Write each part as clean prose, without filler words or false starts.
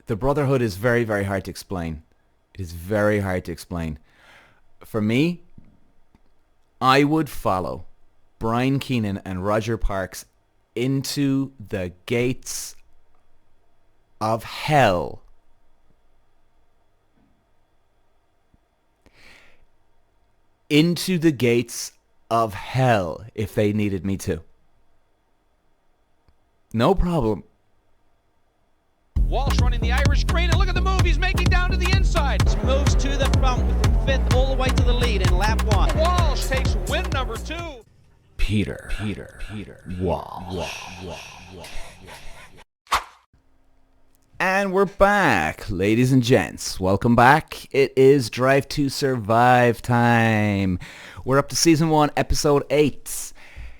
The Brotherhood is very, very hard to explain. It is very hard to explain. For me, I would follow Brian Keenan and Roger Parks into the gates of hell. Into the gates of hell if they needed me to. No problem. Walsh running the Irish green, and look at the move. He's making down to the inside. Moves to the front from fifth all the way to the lead in lap one. Walsh takes win number 2. Peter Walsh. And we're back, ladies and gents. Welcome back. It is Drive to Survive time. We're up to Season 1, Episode 8.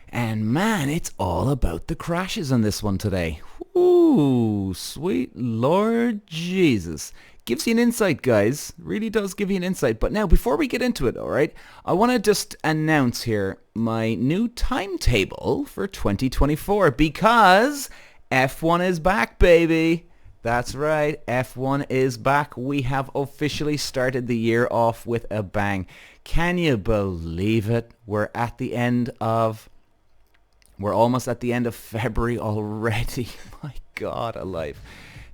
And man, it's all about the crashes on this one today. Ooh, sweet Lord Jesus. Gives you an insight, guys. Really does give you an insight. But now, before we get into it, all right, I want to just announce here my new timetable for 2024 because F1 is back, baby. That's right, F1 is back. We have officially started the year off with a bang. Can you believe it? We're almost at the end of February already. My God alive.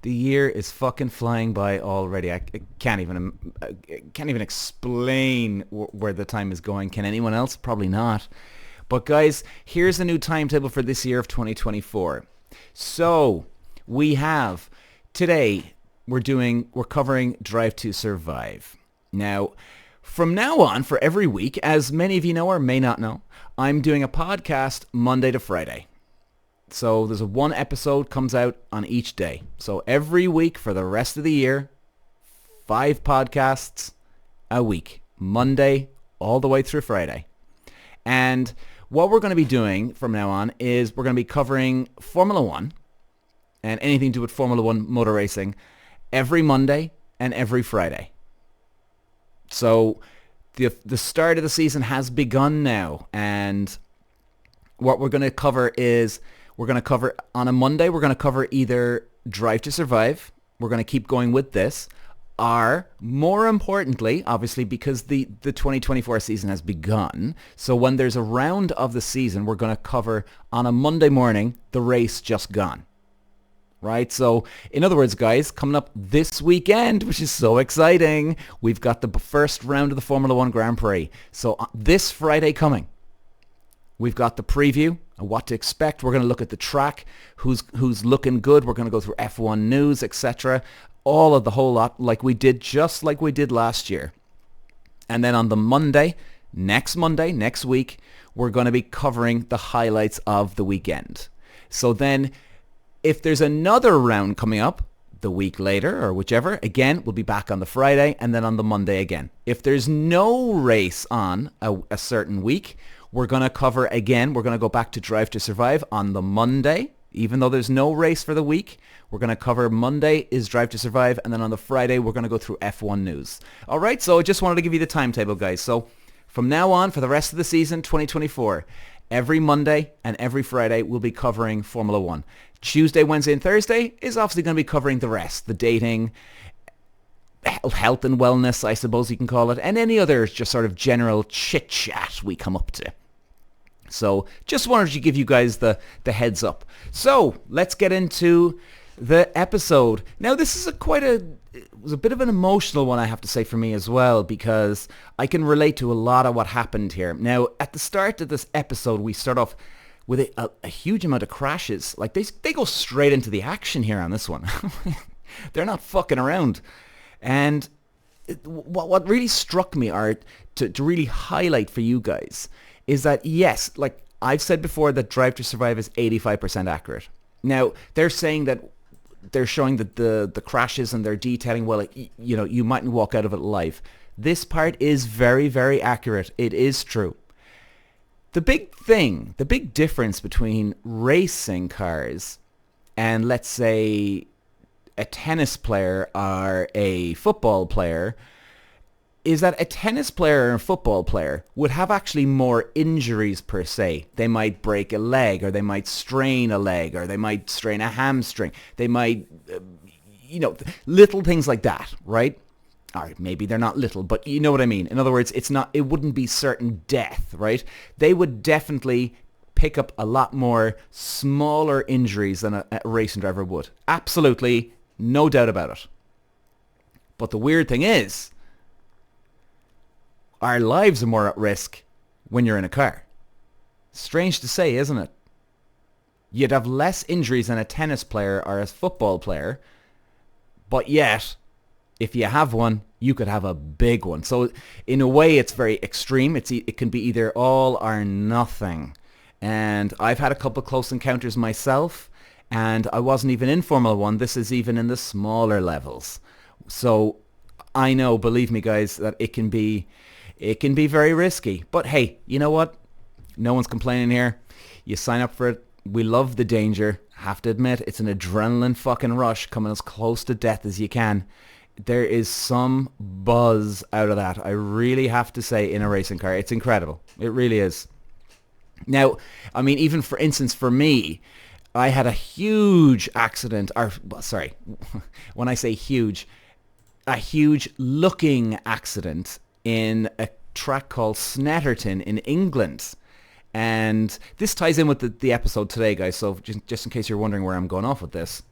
The year is fucking flying by already. I can't even explain where the time is going. Can anyone else? Probably not. But guys, here's a new timetable for this year of 2024. So, we have today we're covering Drive to Survive. Now, from now on, for every week, as many of you know or may not know, I'm doing a podcast Monday to Friday. So there's one episode comes out on each day. So every week for the rest of the year, 5 podcasts a week, Monday all the way through Friday. And what we're going to be doing from now on is we're going to be covering Formula 1 and anything to do with Formula 1 motor racing every Monday and every Friday. So the start of the season has begun now, and what we're going to cover is on a Monday, we're going to cover either Drive to Survive, we're going to keep going with this, or more importantly, obviously because the 2024 season has begun, so when there's a round of the season, we're going to cover on a Monday morning the race just gone. Right? So, in other words, guys, coming up this weekend, which is so exciting, we've got the first round of the Formula 1 Grand Prix. So, this Friday coming, we've got the preview of what to expect. We're going to look at the track, who's looking good. We're going to go through F1 news, etc. All of the whole lot, just like we did last year. And then on the Monday, next week, we're going to be covering the highlights of the weekend. So then, if there's another round coming up the week later or whichever, again, we'll be back on the Friday and then on the Monday again. If there's no race on a certain week, we're going to cover again. We're going to go back to Drive to Survive on the Monday. Even though there's no race for the week, we're going to cover Monday is Drive to Survive, and then on the Friday, we're going to go through F1 news. All right, so I just wanted to give you the timetable, guys. So from now on, for the rest of the season, 2024, every Monday and every Friday, we'll be covering Formula 1. Tuesday, Wednesday, and Thursday is obviously going to be covering the rest, the dating, health and wellness, I suppose you can call it, and any other just sort of general chit-chat we come up to. So just wanted to give you guys the heads up. So let's get into the episode. Now, this is it was a bit of an emotional one, I have to say, for me as well, because I can relate to a lot of what happened here. Now, at the start of this episode, we start off with a huge amount of crashes. Like, they go straight into the action here on this one. They're not fucking around. And what really struck me, Art, to really highlight for you guys, is that, yes, like I've said before, that Drive to Survive is 85% accurate. Now, they're saying that they're showing that the crashes and they're detailing, well, you mightn't walk out of it alive. This part is very, very accurate. It is true. The big difference between racing cars and, let's say, a tennis player or a football player is that a tennis player and a football player would have actually more injuries per se. They might break a leg, or they might strain a leg, or they might strain a hamstring. They might, little things like that, right? Or maybe they're not little, but you know what I mean. In other words, it wouldn't be certain death, right? They would definitely pick up a lot more smaller injuries than a racing driver would. Absolutely, no doubt about it. But the weird thing is, our lives are more at risk when you're in a car. Strange to say, isn't it? You'd have less injuries than a tennis player or a football player, but yet, if you have one, you could have a big one. So in a way, it's very extreme. It can be either all or nothing. And I've had a couple of close encounters myself, and I wasn't even in Formula One. This is even in the smaller levels. So I know, believe me, guys, that it can be very risky. But hey, you know what? No one's complaining here. You sign up for it. We love the danger. Have to admit, it's an adrenaline fucking rush, coming as close to death as you can. There is some buzz out of that. I really have to say, in a racing car. It's incredible. It really is. Now, I mean, even for instance, for me, I had a huge accident, when I say huge, a huge looking accident in a track called Snetterton in England. And this ties in with the episode today, guys, so just in case you're wondering where I'm going off with this.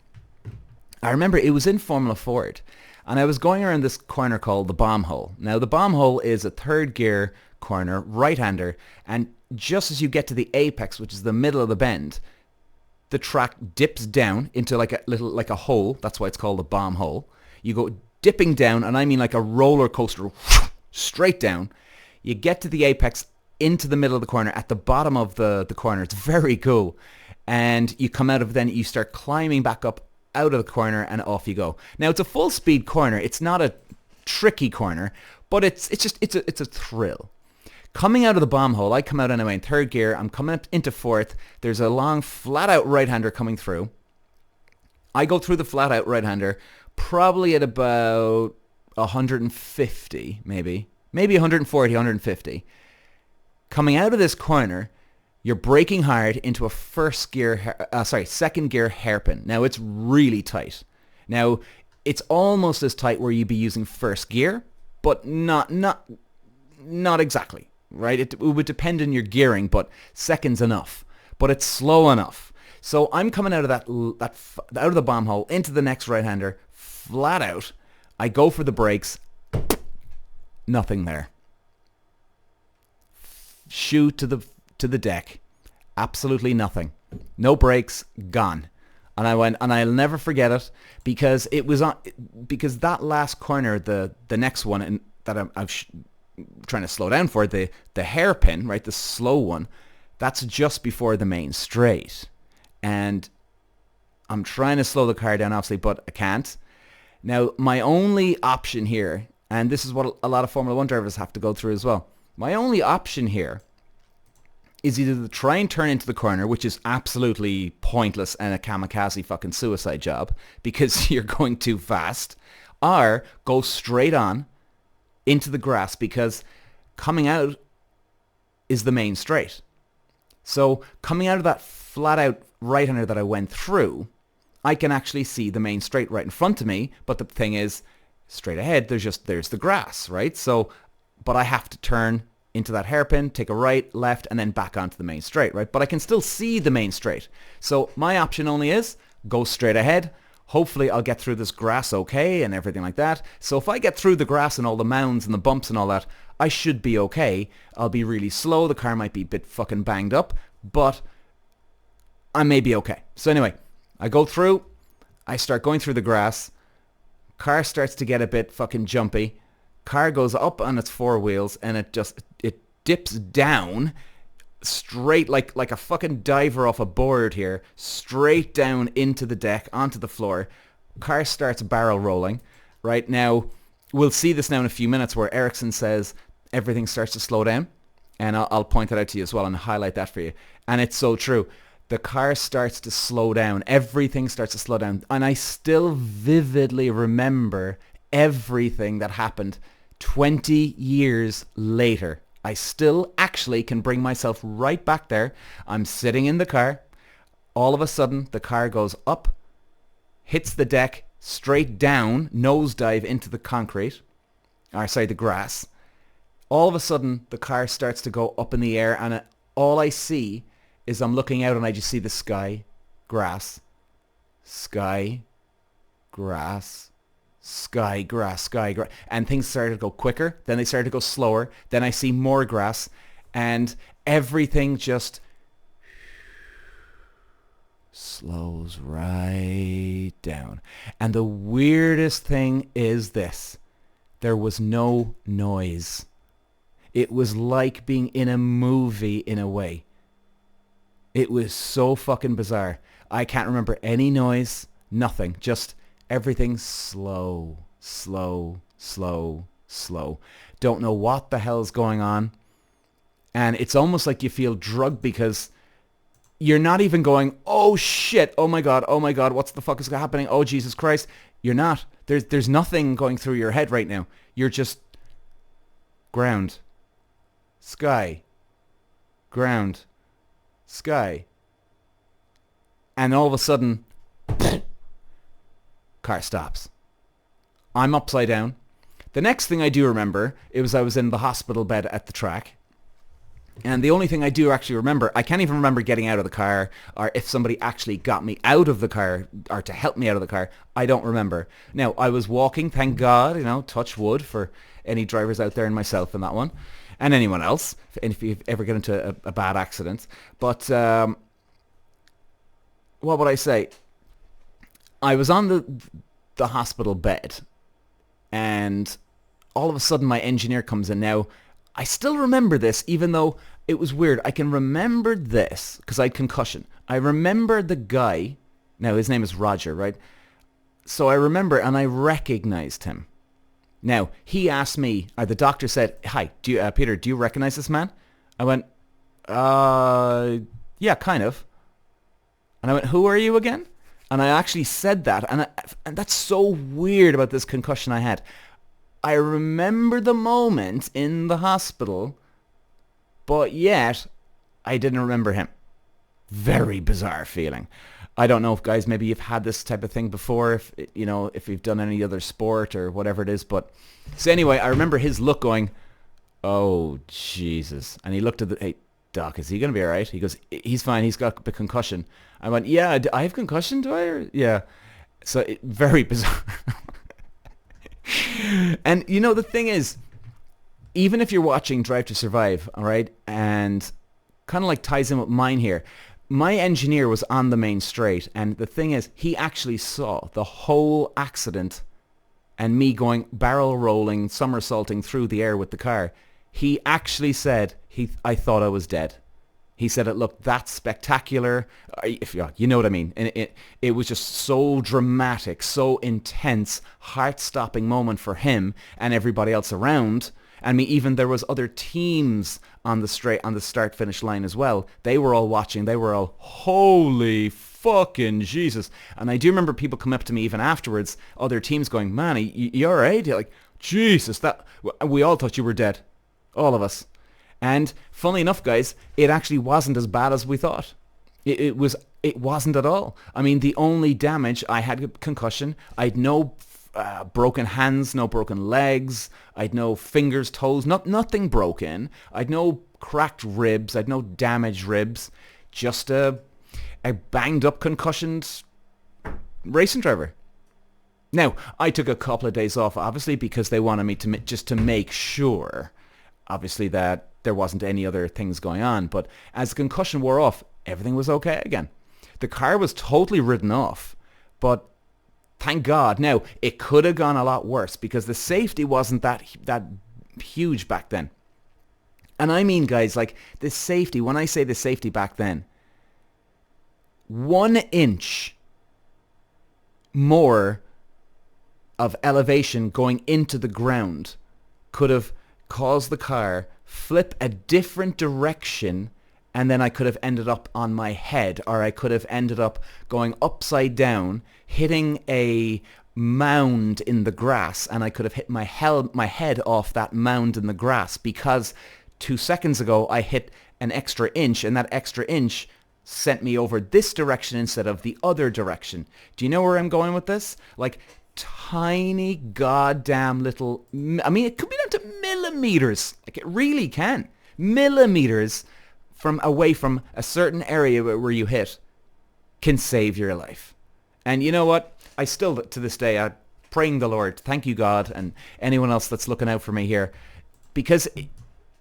I remember it was in Formula Ford, and I was going around this corner called the bomb hole. Now, the bomb hole is a third gear corner, right-hander, and just as you get to the apex, which is the middle of the bend, the track dips down into like a hole. That's why it's called a bomb hole. You go dipping down, and I mean like a roller coaster, straight down. You get to the apex, into the middle of the corner, at the bottom of the corner. It's very cool. And you come out of it, then you start climbing back up out of the corner, and off you go. Now, it's a full speed corner. It's not a tricky corner, but it's a thrill. Coming out of the bomb hole, I come out anyway in third gear. I'm coming up into fourth. There's a long flat out right-hander coming through. I go through the flat out right-hander probably at about 150, maybe 140, 150. Coming out of this corner, you're braking hard into a second gear hairpin. Now, it's really tight. Now, it's almost as tight where you'd be using first gear, but not exactly, right? It would depend on your gearing, but second's enough. But it's slow enough. So I'm coming out of out of the bomb hole into the next right-hander, flat out. I go for the brakes. Nothing there. Shoe to the deck. Absolutely nothing. No brakes, gone. And I went, and I'll never forget it, because it was because that last corner, the next one, and that I'm trying to slow down for, the hairpin, right, the slow one, that's just before the main straight. And I'm trying to slow the car down, obviously, but I can't. Now, my only option here, and this is what a lot of Formula 1 drivers have to go through as well, my only option here is either to try and turn into the corner, which is absolutely pointless and a kamikaze fucking suicide job because you're going too fast, or go straight on into the grass, because coming out is the main straight. So coming out of that flat out right-hander that I went through, I can actually see the main straight right in front of me, but the thing is, straight ahead, there's the grass, right? So, but I have to turn into that hairpin, take a right, left, and then back onto the main straight, right? But I can still see the main straight. So my option only is go straight ahead. Hopefully I'll get through this grass okay and everything like that. So if I get through the grass and all the mounds and the bumps and all that, I should be okay. I'll be really slow. The car might be a bit fucking banged up, but I may be okay. So anyway, I go through. I start going through the grass. Car starts to get a bit fucking jumpy. Car goes up on its four wheels, and it dips down straight like a fucking diver off a board here, straight down into the deck, onto the floor. Car starts barrel rolling. Right now, we'll see this now in a few minutes, where Ericsson says everything starts to slow down, and I'll point that out to you as well and highlight that for you. And it's so true. The car starts to slow down. Everything starts to slow down. And I still vividly remember everything that happened 20 years later. I still actually can bring myself right back there. I'm sitting in the car. All of a sudden, the car goes up, hits the deck, straight down, nosedive into the concrete, or sorry, the grass. All of a sudden, the car starts to go up in the air, and all I see is I'm looking out and I just see the sky, grass, sky, grass, sky, grass, sky, grass. And things started to go quicker. Then they started to go slower. Then I see more grass. And everything just slows right down. And the weirdest thing is this. There was no noise. It was like being in a movie in a way. It was so fucking bizarre. I can't remember any noise, nothing. Just everything slow, slow, slow, slow. Don't know what the hell's going on. And it's almost like you feel drugged because you're not even going, oh shit, oh my God, what the fuck is happening? Oh Jesus Christ. You're not. There's nothing going through your head right now. You're just ground, sky, ground, sky. And all of a sudden, car stops. I'm upside down. The next thing I do remember, I was in the hospital bed at the track. And the only thing I do actually remember, I can't even remember getting out of the car, or if somebody actually got me out of the car, or to help me out of the car. I don't remember. Now, I was walking, thank God, touch wood for any drivers out there and myself in that one, and anyone else, if you ever get into a bad accident. But, what would I say? I was on the hospital bed, and all of a sudden my engineer comes in. Now, I still remember this, even though it was weird. I can remember this because I had concussion. I remember the guy. Now, his name is Roger, right? So I remember, and I recognized him. Now, he asked me, or the doctor said, hi, Peter, do you recognize this man? I went, yeah, kind of. And I went, who are you again? And I actually said that, and that's so weird about this concussion I had. I remember the moment in the hospital, but yet I didn't remember him. Very bizarre feeling. I don't know if guys, maybe you've had this type of thing before, if you've done any other sport or whatever it is. But so anyway, I remember his look going, oh Jesus. And he looked at hey, Doc, is he going to be all right? He goes, he's fine. He's got the concussion. I went, yeah, I have concussion, do I? Yeah. So very bizarre. And the thing is, even if you're watching Drive to Survive, all right, and kind of like ties in with mine here, my engineer was on the main straight, and the thing is, he actually saw the whole accident and me going barrel rolling, somersaulting through the air with the car. He actually said, I thought I was dead. He said it looked that spectacular, if you know what I mean. And it was just so dramatic, so intense, heart-stopping moment for him and everybody else around. I mean, even there was other teams on the start-finish line as well. They were all watching. They were all, holy fucking Jesus. And I do remember people come up to me even afterwards, other teams going, man, you all right? You're like, Jesus, we all thought you were dead. All of us. And funnily enough, guys, it actually wasn't as bad as we thought. It wasn't at all. I mean, the only damage, I had a concussion. I had no broken hands, no broken legs. I had no fingers, toes, nothing broken. I had no cracked ribs. I had no damaged ribs. Just a banged up, concussioned racing driver. Now, I took a couple of days off, obviously, because they wanted me to make sure, obviously, that there wasn't any other things going on. But as the concussion wore off, everything was okay again. The car was totally written off, but thank God. Now, it could have gone a lot worse because the safety wasn't that huge back then. And I mean, guys, like the safety, when I say the safety back then, 1 inch more of elevation going into the ground could have caused the car flip a different direction, and then I could have ended up on my head, or I could have ended up going upside down, hitting a mound in the grass, and I could have hit my head off that mound in the grass because 2 seconds ago I hit an extra inch, and that extra inch sent me over this direction instead of the other direction. Do you know where I'm going with this? Like tiny goddamn little, I mean, it could be down to millimeters. Like it really can. Millimeters from away from a certain area where you hit can save your life. And you know what? I still, to this day, I'm praying the Lord, thank you God, and anyone else that's looking out for me here, because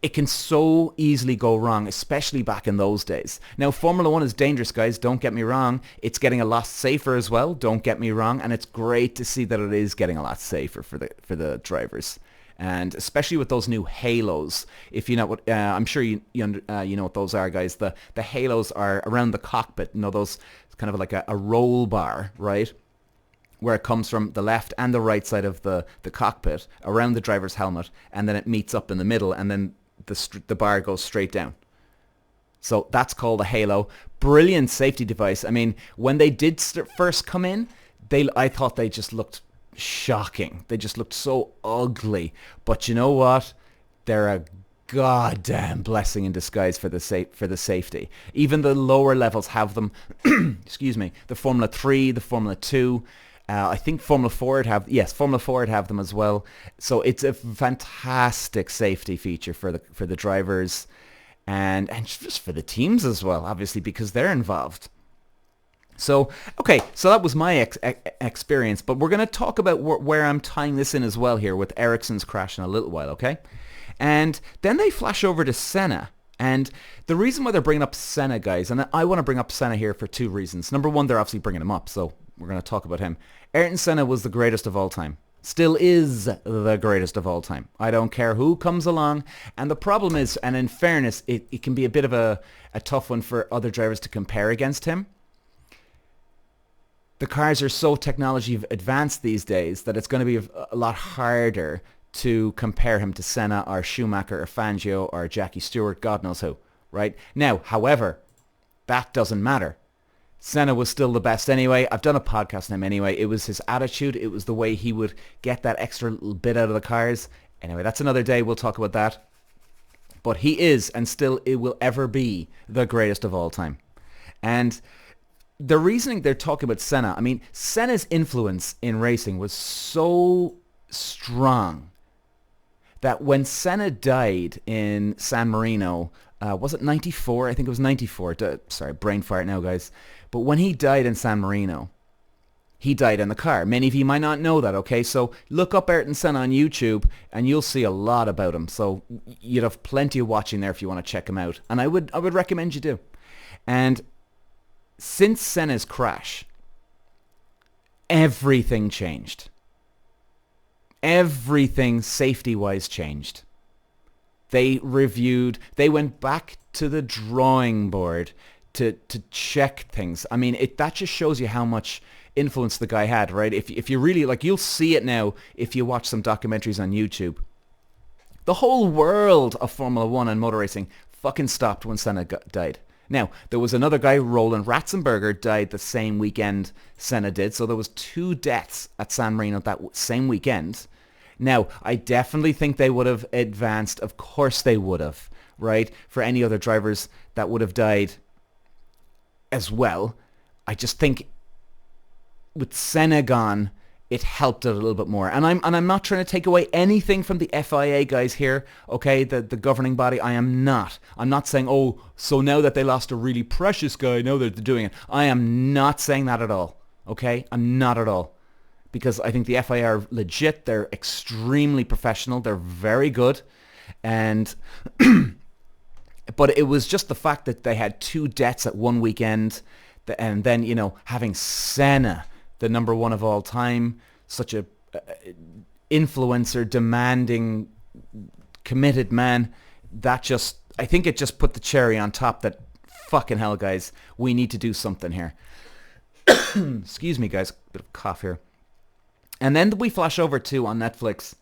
it can so easily go wrong, especially back in those days. Now, Formula 1 is dangerous, guys. Don't get me wrong. It's getting a lot safer as well. Don't get me wrong. And it's great to see that it is getting a lot safer for the drivers. And especially with those new halos. If you know what, I'm sure you know what those are, guys. The halos are around the cockpit. You know, those kind of like a roll bar, right? Where it comes from the left and the right side of the cockpit around the driver's helmet. And then it meets up in the middle. And then the bar goes straight down. So that's called a halo. Brilliant safety device. I mean, when they did first come in, I thought they just looked shocking. They just looked so ugly. But you know what? They're a goddamn blessing in disguise for the safety. Even the lower levels have them. Excuse me. The Formula 3, the Formula 2. I think Formula 4 would have them as well. So it's a fantastic safety feature for the drivers and just for the teams as well, obviously, because they're involved. So, okay, so that was my experience, but we're going to talk about where I'm tying this in as well here with Ericsson's crash in a little while, okay? And then they flash over to Senna. And the reason why they're bringing up Senna, guys, and I want to bring up Senna here for two reasons. Number one, they're obviously bringing him up, so we're going to talk about him. Ayrton Senna was the greatest of all time. Still is the greatest of all time. I don't care who comes along. And the problem is, and in fairness, it can be a bit of a tough one for other drivers to compare against him. The cars are so technology advanced these days that it's going to be a lot harder to compare him to Senna or Schumacher or Fangio or Jackie Stewart, God knows who, right? Now, however, that doesn't matter. Senna was still the best anyway. I've done a podcast on him anyway. It was his attitude. It was the way he would get that extra little bit out of the cars. Anyway, that's another day. We'll talk about that. But he is, and still it will ever be, the greatest of all time. And the reasoning they're talking about Senna, I mean, Senna's influence in racing was so strong that when Senna died in San Marino, was it 94? I think it was 94. Sorry, brain fart now, guys. But when he died in San Marino, he died in the car. Many of you might not know that, okay? So look up Ayrton Senna on YouTube and you'll see a lot about him. So you'd have plenty of watching there if you want to check him out. And I would recommend you do. And since Senna's crash, everything changed. Everything safety-wise changed. They went back to the drawing board to check things. I mean, that just shows you how much influence the guy had, right? If you really, like, you'll see it now if you watch some documentaries on YouTube. The whole world of Formula 1 and motor racing fucking stopped when Senna died. Now, there was another guy, Roland Ratzenberger, died the same weekend Senna did. So there was 2 deaths at San Marino that same weekend. Now, I definitely think they would have advanced. Of course they would have, right? For any other drivers that would have died as well. I just think with Senna gone, it helped it a little bit more. And I'm not trying to take away anything from the FIA guys here, okay? The governing body. I'm not saying, oh, so now that they lost a really precious guy, now they're doing it. I am not saying that at all, okay? I'm not at all. Because I think the FIA are legit. They're extremely professional. They're very good. And but it was just the fact that they had 2 deaths at one weekend. And then, you know, having Senna, the number one of all time, such a influencer, demanding, committed man, I think it just put the cherry on top that, fucking hell, guys, we need to do something here. Excuse me, guys, bit of cough here. And then we flash over to, on Netflix,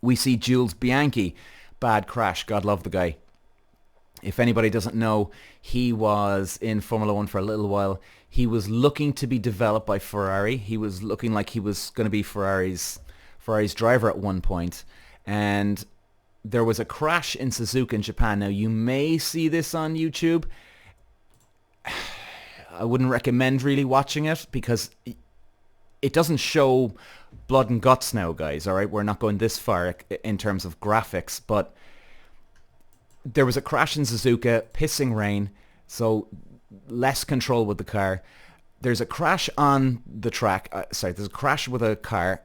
we see Jules Bianchi. Bad crash. God love the guy. If anybody doesn't know, he was in Formula 1 for a little while. He was looking to be developed by Ferrari. He was looking like he was going to be Ferrari's driver at one point. And there was a crash in Suzuka in Japan. Now, you may see this on YouTube. I wouldn't recommend really watching it because it doesn't show blood and guts now, guys, all right? We're not going this far in terms of graphics, but there was a crash in Suzuka, pissing rain, so less control with the car. There's a crash on the track. There's a crash with a car.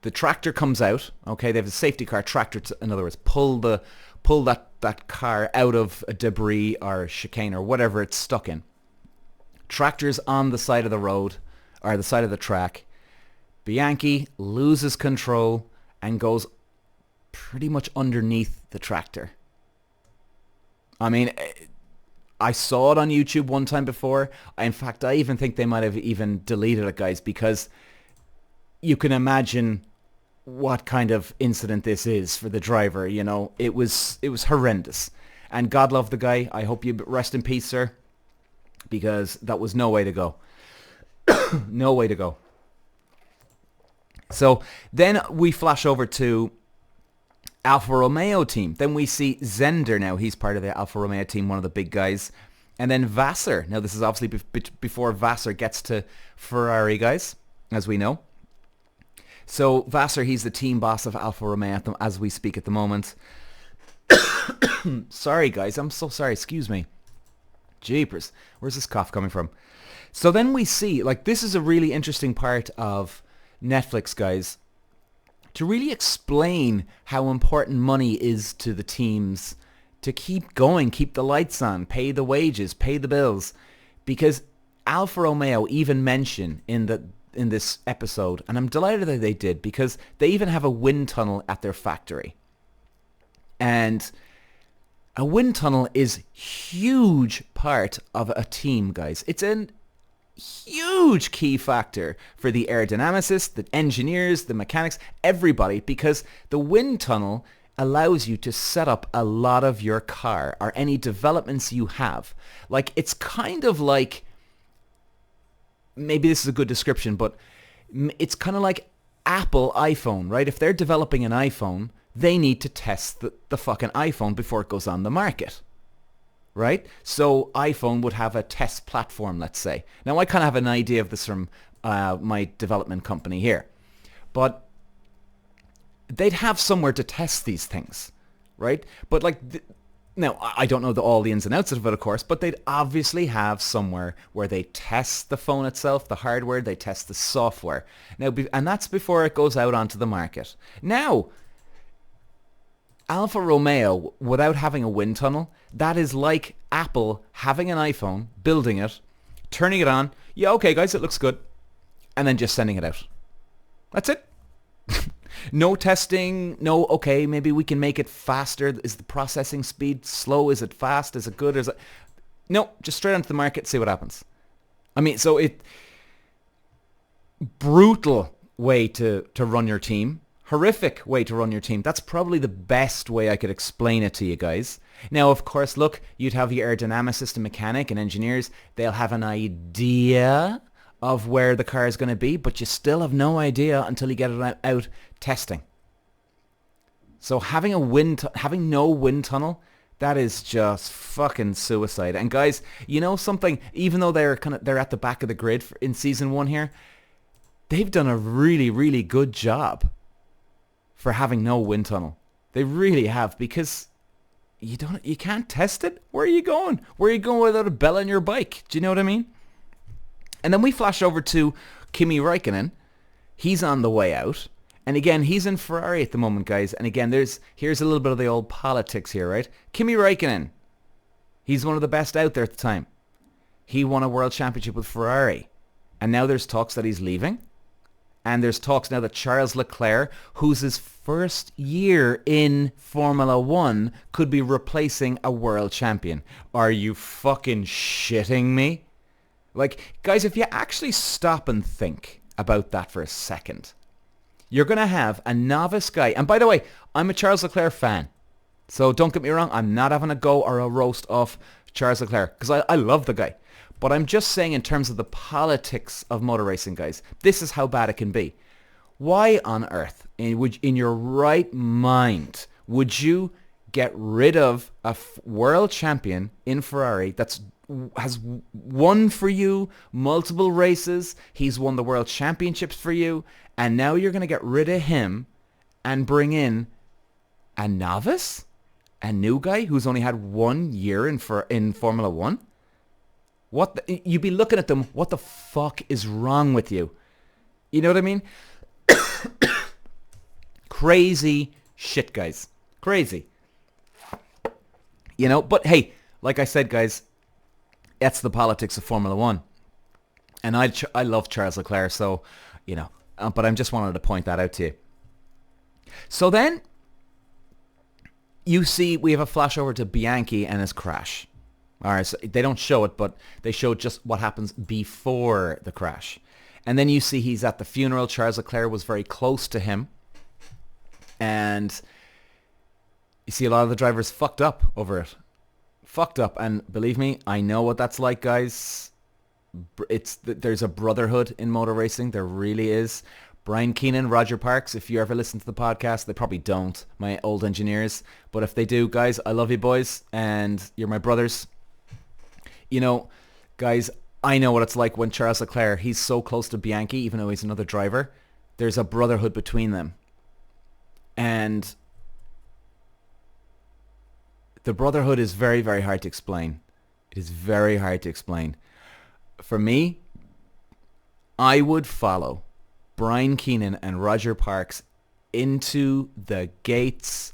The tractor comes out, okay? They have a safety car tractor, in other words, pull that car out of a debris or chicane or whatever it's stuck in. Tractor's on the side of the road, or the side of the track. Bianchi loses control and goes pretty much underneath the tractor. I mean, I saw it on YouTube one time before. In fact, I even think they might have even deleted it, guys, because you can imagine what kind of incident this is for the driver. You know, it was horrendous. And God love the guy. I hope you rest in peace, sir, because that was no way to go. No way to go. So then we flash over to Alfa Romeo team. Then we see Zender now. He's part of the Alfa Romeo team, one of the big guys. And then Vassar. Now this is obviously before Vassar gets to Ferrari, guys, as we know. So Vassar, he's the team boss of Alfa Romeo as we speak at the moment. Sorry, guys. I'm so sorry. Excuse me. Jeepers. Where's this cough coming from? So then we see, like, this is a really interesting part of Netflix, guys, to really explain how important money is to the teams to keep going, keep the lights on, pay the wages, pay the bills. Because Alfa Romeo even mention in this episode, and I'm delighted that they did, because they even have a wind tunnel at their factory. And a wind tunnel is huge part of a team, guys. It's an huge key factor for the aerodynamicists, the engineers, the mechanics, everybody, because the wind tunnel allows you to set up a lot of your car or any developments you have. Like, it's kind of like, maybe this is a good description, but it's kind of like Apple iPhone, right? If they're developing an iPhone, they need to test the fucking iPhone before it goes on the market. Right? So iPhone would have a test platform, let's say. Now, I kind of have an idea of this from my development company here. But they'd have somewhere to test these things, right? But like, now, I don't know all the ins and outs of it, of course, but they'd obviously have somewhere where they test the phone itself, the hardware, they test the software. Now, and that's before it goes out onto the market. Now, Alfa Romeo, without having a wind tunnel, that is like Apple having an iPhone, building it, turning it on, yeah, okay guys, it looks good, and then just sending it out. That's it. No testing, no, okay, maybe we can make it faster. Is the processing speed slow? Is it fast? Is it good? Is it... No, just straight onto the market, see what happens. I mean, so brutal way to run your team. Horrific way to run your team. That's probably the best way I could explain it to you guys. Now, of course, look, you'd have your aerodynamicist and mechanic and engineers. They'll have an idea of where the car is going to be, but you still have no idea until you get it out testing. So having no wind tunnel, that is just fucking suicide. And guys, you know something? Even though they're at the back of the grid in season 1 here, they've done a really, really good job for having no wind tunnel. They really have, because you can't test it. Where are you going? Where are you going without a bell on your bike? Do you know what I mean? And then we flash over to Kimi Räikkönen. He's on the way out. And again, he's in Ferrari at the moment, guys. And again, here's a little bit of the old politics here, right? Kimi Räikkönen, he's one of the best out there at the time. He won a world championship with Ferrari. And now there's talks that he's leaving. And there's talks now that Charles Leclerc, who's his first year in Formula 1, could be replacing a world champion. Are you fucking shitting me? Like, guys, if you actually stop and think about that for a second, you're going to have a novice guy. And by the way, I'm a Charles Leclerc fan. So don't get me wrong, I'm not having a go or a roast of Charles Leclerc, because I love the guy. But I'm just saying, in terms of the politics of motor racing, guys, this is how bad it can be. Why on earth, in your right mind, would you get rid of a world champion in Ferrari that's has won for you multiple races. He's won the world championships for you. And now you're going to get rid of him and bring in a novice? A new guy who's only had 1 year in Formula One? You'd be looking at them, what the fuck is wrong with you? You know what I mean? Crazy shit, guys. Crazy. You know, but hey, like I said, guys, that's the politics of Formula One. And I love Charles Leclerc, so, you know, but I just wanted to point that out to you. So then, you see, we have a flash over to Bianchi and his crash. All right, so they don't show it, but they show just what happens before the crash. And then you see he's at the funeral. Charles Leclerc was very close to him. And you see a lot of the drivers fucked up over it. Fucked up. And believe me, I know what that's like, guys. There's a brotherhood in motor racing. There really is. Brian Keenan, Roger Parks, if you ever listen to the podcast, they probably don't, my old engineers. But if they do, guys, I love you boys, and you're my brothers. You know, guys, I know what it's like when Charles Leclerc, he's so close to Bianchi, even though he's another driver. There's a brotherhood between them. And the brotherhood is very, very hard to explain. It is very hard to explain. For me, I would follow Brian Keenan and Roger Parks into the gates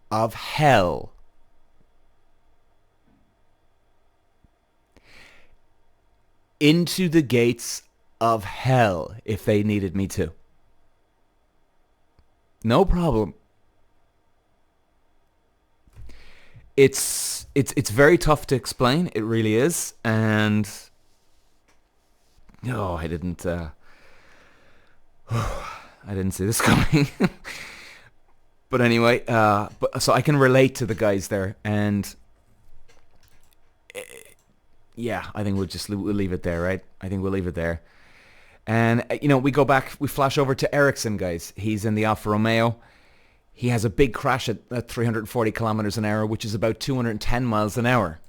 of hell. Into the gates of hell if they needed me to. No problem. It's very tough to explain. It really is. And no, I didn't see this coming. But anyway, so I can relate to the guys there, and yeah, I think we'll leave it there, right? I think we'll leave it there. And you know, we flash over to Ericsson, guys. He's in the Alfa Romeo. He has a big crash at 340 kilometers an hour, which is about 210 miles an hour,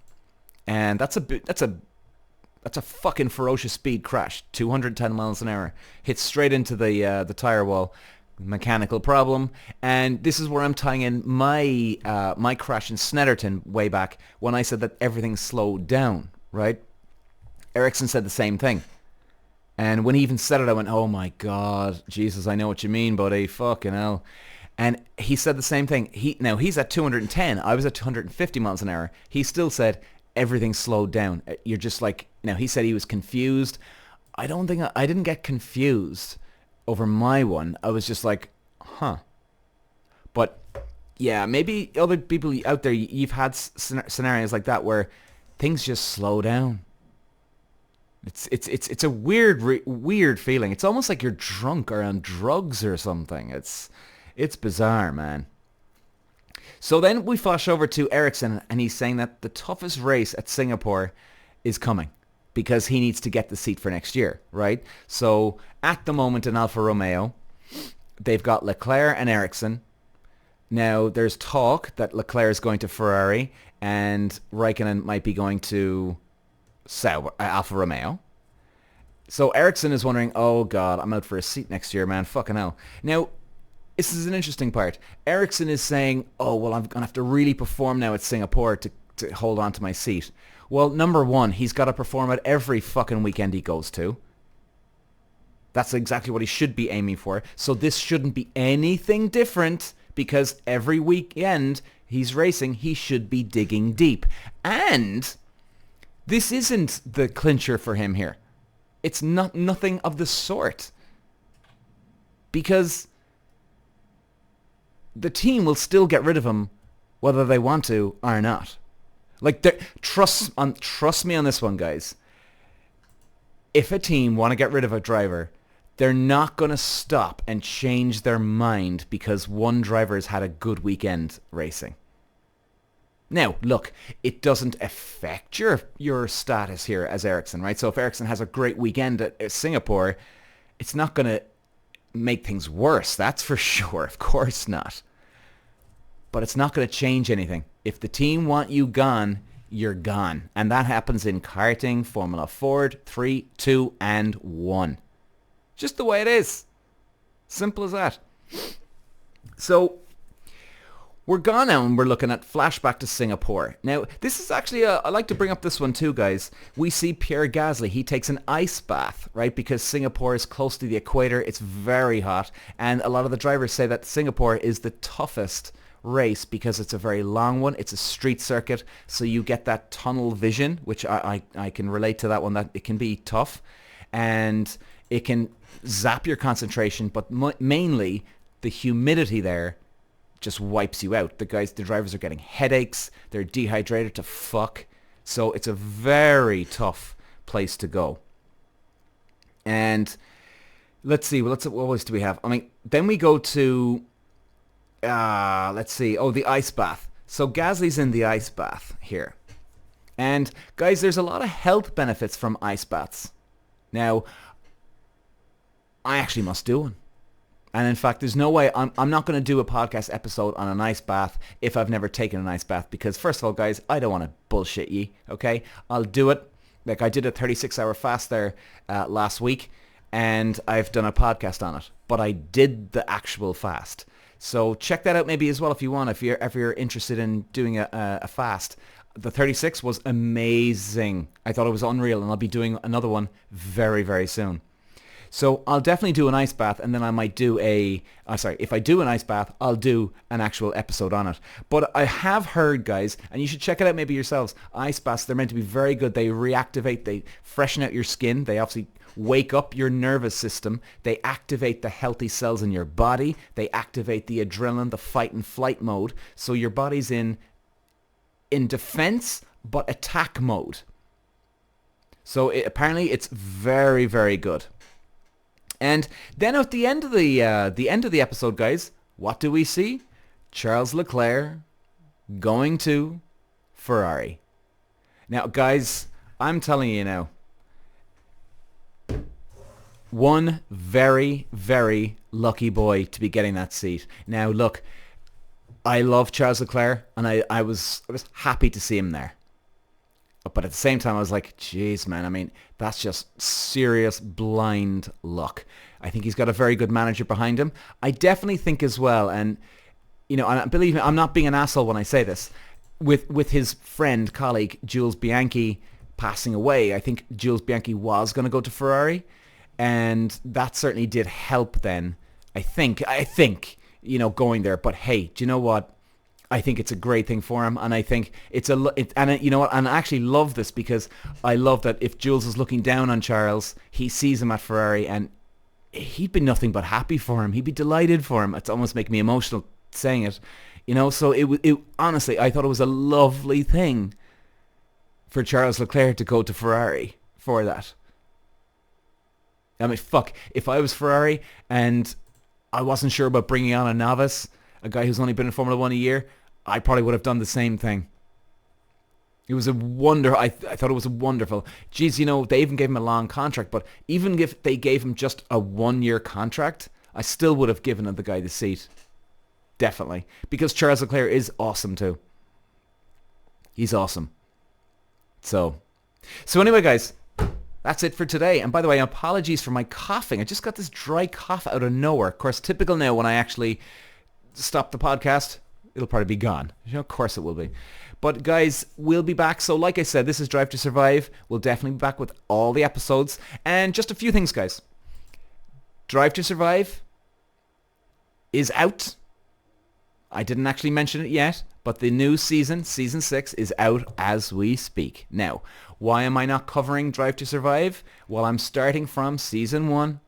and that's a fucking ferocious speed crash. 210 miles an hour. Hits straight into the tire wall. Mechanical problem. And this is where I'm tying in my crash in Snetterton way back when I said that everything slowed down, right? Ericsson said the same thing. And when he even said it, I went, oh my God, Jesus, I know what you mean, buddy. Fucking hell. And he said the same thing. He's at 210. I was at 250 miles an hour. He still said everything slowed down. You're just like, now he said he was confused. I didn't get confused over my one. I was just like, huh. But yeah, maybe other people out there, you've had scenarios like that where things just slow down. It's a weird feeling. It's almost like you're drunk or on drugs or something. It's bizarre, man. So then we flash over to Ericsson, and he's saying that the toughest race at Singapore is coming because he needs to get the seat for next year, right? So at the moment in Alfa Romeo, they've got Leclerc and Ericsson. Now there's talk that Leclerc is going to Ferrari and Raikkonen might be going to Alfa Romeo. So Ericsson is wondering, oh God, I'm out for a seat next year, man. Fucking hell. Now, this is an interesting part. Ericsson is saying, oh, well, I'm going to have to really perform now at Singapore to hold on to my seat. Well, number one, he's got to perform at every fucking weekend he goes to. That's exactly what he should be aiming for. So this shouldn't be anything different because every weekend he's racing, he should be digging deep. And this isn't the clincher for him here. It's nothing of the sort. Because the team will still get rid of him whether they want to or not. Like, trust me on this one, guys. If a team want to get rid of a driver, they're not going to stop and change their mind because one driver has had a good weekend racing. Now, look, it doesn't affect your status here as Ericsson, right? So if Ericsson has a great weekend at Singapore, it's not going to make things worse, that's for sure. Of course not. But it's not going to change anything. If the team want you gone, you're gone. And that happens in karting, Formula Ford, 3, 2, and 1. Just the way it is. Simple as that. So we're gone now and we're looking at flashback to Singapore. Now, this is actually, I like to bring up this one too, guys. We see Pierre Gasly. He takes an ice bath, right? Because Singapore is close to the equator. It's very hot. And a lot of the drivers say that Singapore is the toughest race because it's a very long one. It's a street circuit. So you get that tunnel vision, which I can relate to that one, that it can be tough. And it can zap your concentration, but mainly the humidity there just wipes you out. The drivers are getting headaches. They're dehydrated to fuck. So it's a very tough place to go. And let's see, what else do we have? I mean, then we go to, let's see, the ice bath. So Gasly's in the ice bath here. And guys, there's a lot of health benefits from ice baths. Now, I actually must do one. And in fact, there's no way I'm not going to do a podcast episode on an ice bath if I've never taken an ice bath. Because first of all, guys, I don't want to bullshit ye, okay? I'll do it. Like I did a 36-hour fast there last week, and I've done a podcast on it. But I did the actual fast. So check that out maybe as well if you want, if you're interested in doing a fast. The 36 was amazing. I thought it was unreal, and I'll be doing another one very, very soon. So I'll definitely do an ice bath, and then I might do if I do an ice bath, I'll do an actual episode on it. But I have heard, guys, and you should check it out maybe yourselves, ice baths, they're meant to be very good. They reactivate, they freshen out your skin. They obviously wake up your nervous system. They activate the healthy cells in your body. They activate the adrenaline, the fight and flight mode. So your body's in defense, but attack mode. So apparently it's very, very good. And then at the end of the episode, guys, what do we see? Charles Leclerc going to Ferrari. Now, guys, I'm telling you now, one very, very lucky boy to be getting that seat. Now, look, I love Charles Leclerc, and I was happy to see him there. But at the same time, I was like, jeez, man, I mean, that's just serious blind luck. I think he's got a very good manager behind him. I definitely think as well, and, you know, and believe me, I'm not being an asshole when I say this, with his friend, colleague, Jules Bianchi passing away, I think Jules Bianchi was going to go to Ferrari, and that certainly did help then, I think, you know, going there. But hey, do you know what? I think it's a great thing for him, and I think you know what, and I actually love this because I love that if Jules is looking down on Charles, he sees him at Ferrari, and he'd be nothing but happy for him. He'd be delighted for him. It's almost making me emotional saying it, you know. So it honestly, I thought it was a lovely thing for Charles Leclerc to go to Ferrari for that. I mean, fuck, if I was Ferrari and I wasn't sure about bringing on a novice, a guy who's only been in Formula 1 a year, I probably would have done the same thing. It was a wonder. I thought it was a wonderful. Geez, you know, they even gave him a long contract, but even if they gave him just a 1-year contract, I still would have given the guy the seat. Definitely. Because Charles Leclerc is awesome too. He's awesome. So anyway, guys, that's it for today. And by the way, apologies for my coughing. I just got this dry cough out of nowhere. Of course, typical now when I actually stop the podcast, it'll probably be gone. You know, of course it will be. But guys, we'll be back. So like I said, this is Drive to Survive. We'll definitely be back with all the episodes. And just a few things, guys. Drive to Survive is out. I didn't actually mention it yet, but the new season 6, is out as we speak. Now, why am I not covering Drive to Survive? Well, I'm starting from season 1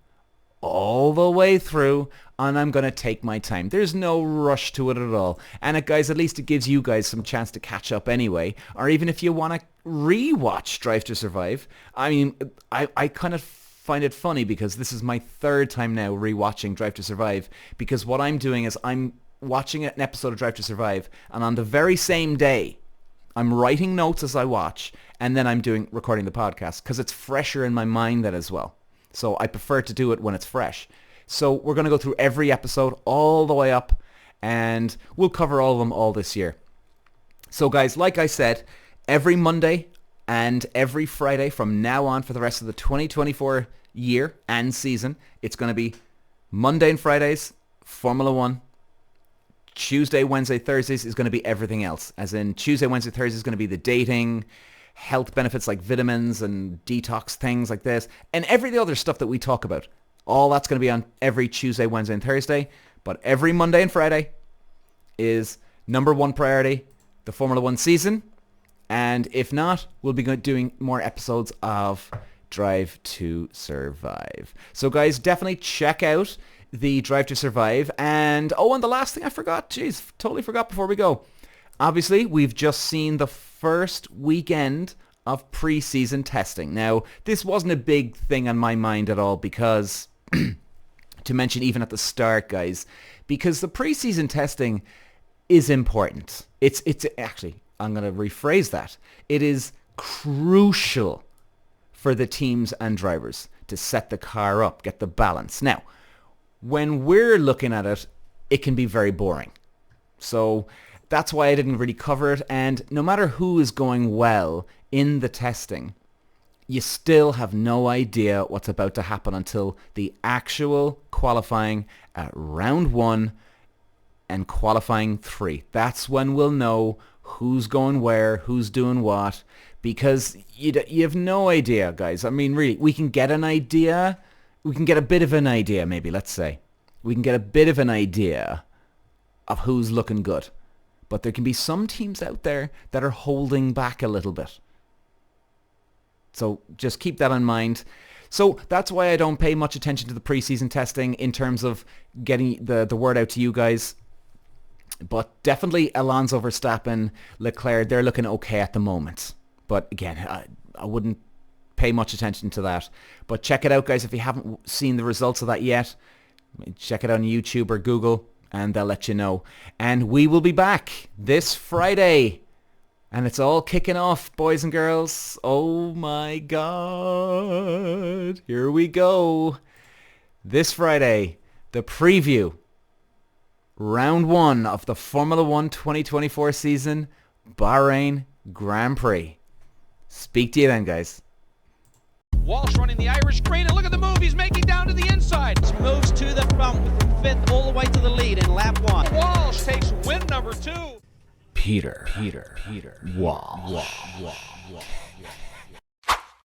all the way through, and I'm going to take my time. There's no rush to it at all. And guys, at least it gives you guys some chance to catch up anyway. Or even if you want to re-watch Drive to Survive. I mean, I kind of find it funny because this is my 3rd time now re-watching Drive to Survive, because what I'm doing is I'm watching an episode of Drive to Survive, and on the very same day, I'm writing notes as I watch, and then I'm recording the podcast because it's fresher in my mind then as well. So I prefer to do it when it's fresh. So we're going to go through every episode all the way up, and we'll cover all of them all this year. So guys, like I said, every Monday and every Friday from now on for the rest of the 2024 year and season, it's going to be Monday and Fridays, Formula One. Tuesday, Wednesday, Thursdays is going to be everything else. As in Tuesday, Wednesday, Thursday is going to be the dating, health benefits like vitamins and detox things like this, and every other stuff that we talk about. All that's going to be on every Tuesday, Wednesday, and Thursday. But every Monday and Friday is number one priority, the Formula One season. And if not, we'll be doing more episodes of Drive to Survive. So guys, definitely check out the Drive to Survive. And and the last thing I forgot, totally forgot before we go. Obviously, we've just seen the first weekend of pre-season testing. Now, this wasn't a big thing on my mind at all because, to mention even at the start, guys, because the pre-season testing is important. It's actually, I'm going to rephrase that. It is crucial for the teams and drivers to set the car up, get the balance. Now, when we're looking at it, it can be very boring. So that's why I didn't really cover it. And no matter who is going well in the testing, you still have no idea what's about to happen until the actual qualifying at round 1 and qualifying 3. That's when we'll know who's going where, who's doing what, because you have no idea, guys. I mean, really, we can get an idea. We can get a bit of an idea, maybe, let's say. We can get a bit of an idea of who's looking good. But there can be some teams out there that are holding back a little bit. So just keep that in mind. So that's why I don't pay much attention to the preseason testing in terms of getting the word out to you guys. But definitely Alonso, Verstappen, Leclerc, they're looking okay at the moment. But again, I wouldn't pay much attention to that. But check it out, guys, if you haven't seen the results of that yet. Check it out on YouTube or Google, and they'll let you know. And we will be back this Friday. And it's all kicking off, boys and girls. Oh my God. Here we go. This Friday, the preview. Round 1 of the Formula 1 2024 season, Bahrain Grand Prix. Speak to you then, guys. Walsh running the Irish green, and look at the move he's making down to the inside. Moves to the front with the 5th all the way to the lead in lap 1. Walsh takes win number 2. Peter. Walsh.